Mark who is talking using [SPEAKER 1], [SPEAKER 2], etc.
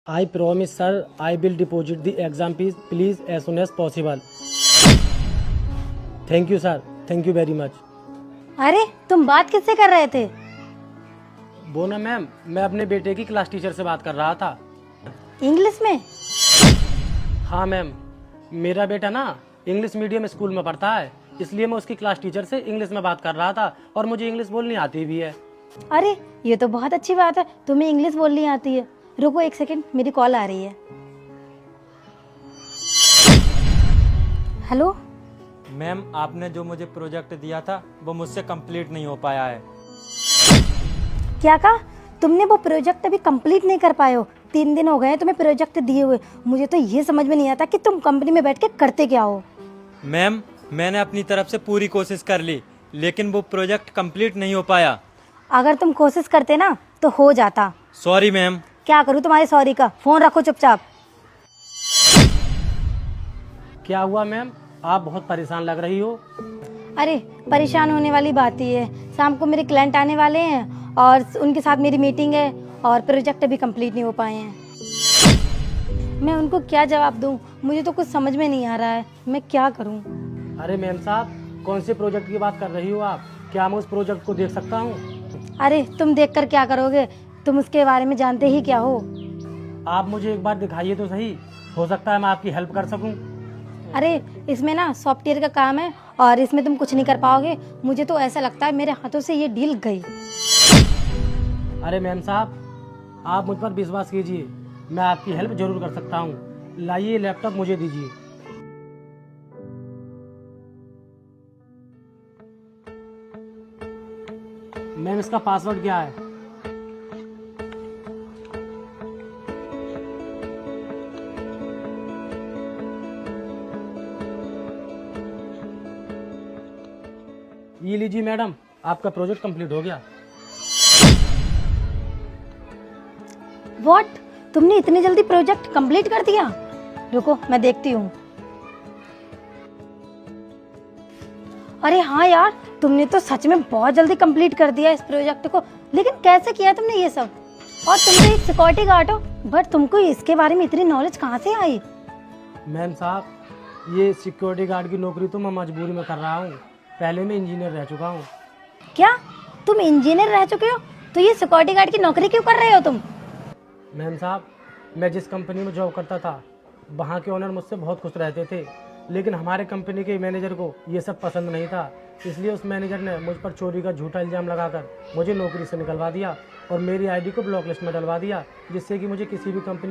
[SPEAKER 1] I promise, sir, I will deposit the exam fees, please, as soon as possible. Thank you, sir. Thank you very much.
[SPEAKER 2] अरे तुम बात किससे कर रहे थे?
[SPEAKER 1] वो ना मैम, मैं अपने बेटे की क्लास टीचर से बात कर रहा था।
[SPEAKER 2] इंग्लिश में?
[SPEAKER 1] हाँ मैम, मेरा बेटा ना इंग्लिश मीडियम स्कूल में पढ़ता है, इसलिए मैं उसकी क्लास टीचर से इंग्लिश में बात कर रहा था और मुझे इंग्लिश बोलनी आती भी है।
[SPEAKER 2] अरे ये तो बहुत अच्छी बात है, तुम्हें इंग्लिश बोलनी आती है। रुको एक सेकंड, मेरी कॉल आ रही है। हेलो
[SPEAKER 3] मैम, आपने जो मुझे प्रोजेक्ट दिया था वो मुझसे कंप्लीट नहीं हो पाया है।
[SPEAKER 2] क्या कहा तुमने? वो प्रोजेक्ट अभी कंप्लीट नहीं कर पाए हो? 3 दिन हो गए हैं तुम्हें प्रोजेक्ट दिए हुए। मुझे तो ये समझ में नहीं आता कि तुम कंपनी में बैठ के करते क्या हो।
[SPEAKER 3] मैम, मैंने अपनी तरफ से पूरी कोशिश कर ली, लेकिन वो प्रोजेक्ट कंप्लीट नहीं हो पाया।
[SPEAKER 2] अगर तुम कोशिश करते ना तो हो जाता।
[SPEAKER 3] Sorry ma'am.
[SPEAKER 2] क्या करूँ तुम्हारे सॉरी का? फोन रखो चुपचाप।
[SPEAKER 1] क्या हुआ मैम, आप बहुत परेशान लग रही हो।
[SPEAKER 2] अरे परेशान होने वाली बात ही है, शाम को मेरे क्लाइंट आने वाले हैं और उनके साथ मेरी मीटिंग है और प्रोजेक्ट अभी कंप्लीट नहीं हो पाए हैं। मैं उनको क्या जवाब दूं? मुझे तो कुछ समझ में नहीं आ रहा है, मैं क्या करूं?
[SPEAKER 1] अरे मैम साहब, कौन से प्रोजेक्ट की बात कर रही हो आप? क्या मैं उस प्रोजेक्ट को देख सकता हूँ?
[SPEAKER 2] अरे तुम देखकर क्या करोगे? तुम उसके बारे में जानते ही क्या हो?
[SPEAKER 1] आप मुझे एक बार दिखाइए तो सही, हो सकता है मैं आपकी हेल्प कर सकूं।
[SPEAKER 2] अरे इसमें ना सॉफ्टवेयर का काम है और इसमें तुम कुछ नहीं कर पाओगे। मुझे तो ऐसा लगता है मेरे हाथों से ये डील गई।
[SPEAKER 1] अरे मैम साहब, आप मुझ पर विश्वास कीजिए, मैं आपकी हेल्प जरूर कर सकता हूँ। लाइए लैपटॉप मुझे दीजिए। मैम इसका पासवर्ड क्या है? ये लीजिए मैडम, आपका प्रोजेक्ट कंप्लीट हो गया।
[SPEAKER 2] व्हाट? तुमने इतनी जल्दी प्रोजेक्ट कंप्लीट कर दिया? रुको मैं देखती हूँ। अरे हाँ यार, तुमने तो सच में बहुत जल्दी कंप्लीट कर दिया इस प्रोजेक्ट को। लेकिन कैसे किया तुमने ये सब? और तुम तो एक सिक्योरिटी गार्ड हो, बट तुमको इसके बारे में इतनी नॉलेज कहाँ से आई?
[SPEAKER 1] मैम साहब, ये सिक्योरिटी गार्ड की नौकरी तो मैं मजबूरी में कर रहा हूँ, पहले मैं इंजीनियर रह चुका हूँ।
[SPEAKER 2] क्या तुम इंजीनियर रह चुके हो? तो ये सिक्योरिटी गार्ड की नौकरी क्यों कर रहे हो तुम?
[SPEAKER 1] मैम साहब, मैं जिस कंपनी में जॉब करता था वहाँ के ओनर मुझसे बहुत खुश रहते थे, लेकिन हमारे कंपनी के मैनेजर को ये सब पसंद नहीं था, इसलिए उस मैनेजर ने मुझ पर चोरी का झूठा इल्ज़ाम लगाकर मुझे नौकरी से निकलवा दिया और मेरी आईडी को ब्लॉक लिस्ट में डलवा दिया, जिससे कि मुझे किसी भी कंपनी